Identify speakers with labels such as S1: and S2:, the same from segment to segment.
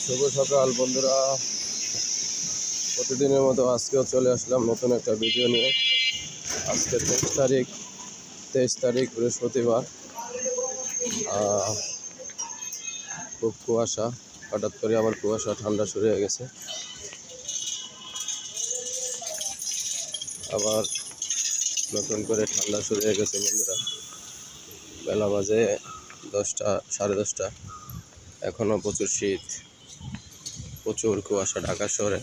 S1: শুভ সকাল বন্ধুরা, প্রতিদিনের মতো আজকেও চলে আসলাম নতুন একটা ভিডিও নিয়ে। আজকে 23 তারিখ বৃহস্পতিবার। খুব কুয়াশা, হঠাৎ করে আবার কুয়াশা, ঠান্ডা শুরু হয়ে গেছে। আবার নতুন করে ঠান্ডা শুরু হয়ে গেছে বন্ধুরা। বেলা বাজে 10টা, 10:30। এখনও প্রচুর শীত, প্রচুর কুয়াশা ঢাকা শহরে।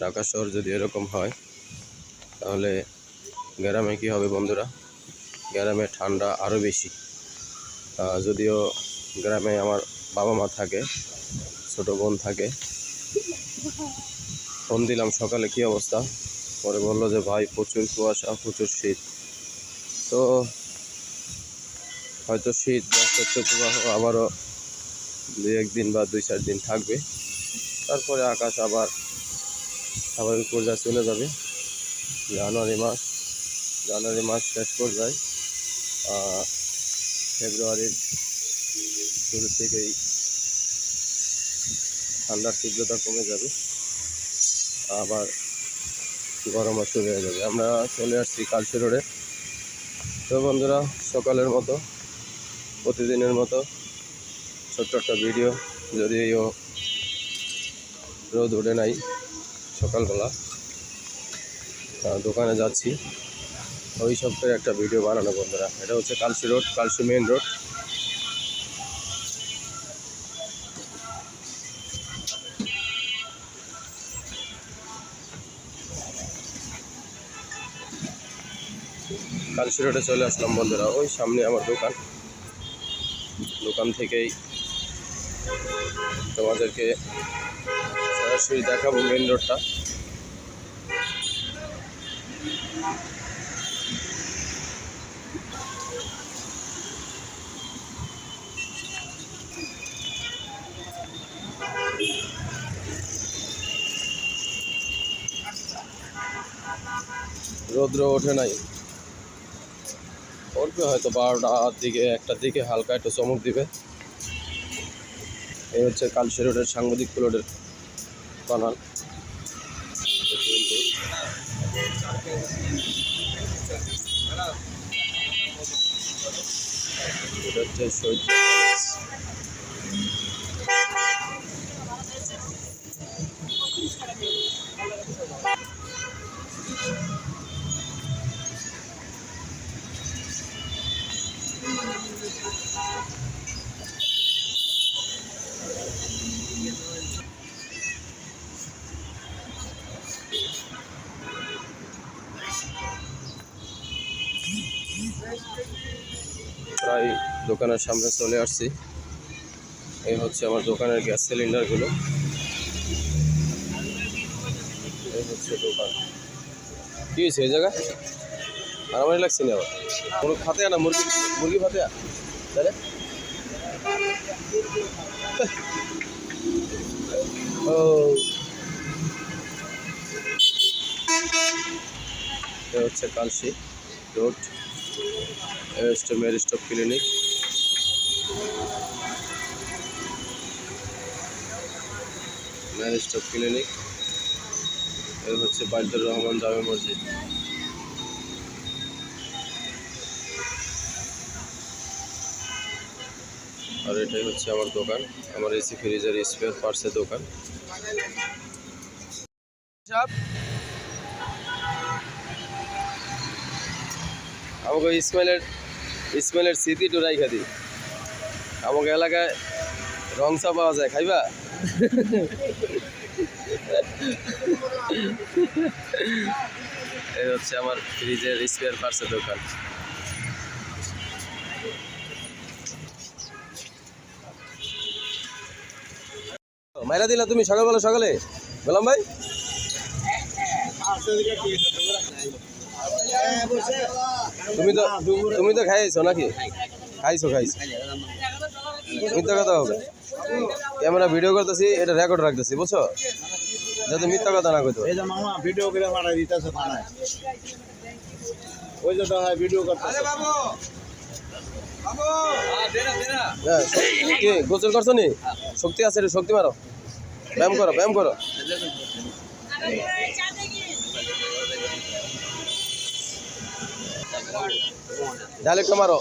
S1: ঢাকা শহর যদি এরকম হয় তাহলে গ্রামে কী হবে বন্ধুরা? গ্রামে ঠান্ডা আরও বেশি। যদিও গ্রামে আমার বাবা মা থাকে, ছোটো বোন থাকে। ফোন দিলাম সকালে কী অবস্থা, পরে বললো যে ভাই প্রচুর কুয়াশা, প্রচুর শীত। তো হয়তো শীত বা শৈত্যপ্রবাহ আবারও 2-1 দিন বা 2-4 দিন থাকবে। তারপরে আকাশ আবার স্বাভাবিক পর্যায়ে চলে যাবে। জানুয়ারি মাস শেষ পর্যায়ে, ফেব্রুয়ারির শুরু থেকেই ঠান্ডার তীব্রতা কমে যাবে, আবার গরমও শুরু হয়ে যাবে। আমরা চলে আসছি কালশি রোডে। তো বন্ধুরা, সকালের মতো প্রতিদিনের মতো ছোট্ট একটা ভিডিও, যদিও রোদ ওঠে নাই সকালবেলা, দোকানে যাচ্ছি, ওই সব করে একটা ভিডিও বানানো বন্ধুরা। এটা হচ্ছে Kalshi road, Kalshi main road. Kalshi রোডে চলে আসলাম বন্ধুরা। ওই সামনে আমার দোকান থেকেই তোমাদেরকে সরাসরি দেখাবো মেইন রোডটা। রৌদ্র ওঠে নাই, উঠবে হয়তো 12টার দিকে, 1টার দিকে হালকা একটু চমক দিবে। এই হচ্ছে কালশি রোডের সাংবাদিক প্লটের বানান। এটা হচ্ছে শহীদ কলেজ। প্রায় দোকানের সামনে চলে আসছি। এই হচ্ছে আমার দোকানের গ্যাস সিলিন্ডারগুলো। এই হচ্ছে দোকান। কী হয়েছে এই জায়গা? মারামারি লাগছে না? আবার কোনো ফাতে না, মুরগি ফাতে তাহলে ও। এটা হচ্ছে কালশি রোড, মেরিস্টপ ক্লিনিক। এর হচ্ছে বাইতুর রহমান জামে মসজিদ। আর এটাই হচ্ছে আমার দোকান, আমার এসি ফ্রিজের স্পেয়ার পার্টসের দোকান। আমাকে ইসমাইলের স্মৃতি একটু রাইখা দিই। আমাকে এলাকায় রং চা পাওয়া যায়, খাইবা? এই হচ্ছে আমার ফ্রিজের স্পেয়ার পার্টসের দোকান। মাইরা দিলা তুমি সকালে বললাম ভাই। তুমি তো খাইছো নাকি? খাইছো মিথ্যা কথা হবে। ক্যামেরা ভিডিও করতেছি, এটা রেকর্ড রাখতেছি, বুঝছো? যাতে মিথ্যা কথা না কইতো।
S2: ভিডিও করে পাঠাই দিতেছে থানায়, ওই যেটা হয় ভিডিও করতেছে।
S1: হ্যাঁ, কি গোসল করছো নি? শক্তি আছে রে, শক্তি মারো, ব্যায়াম করো, ব্যায়াম করো। ঢাল একটু মারো।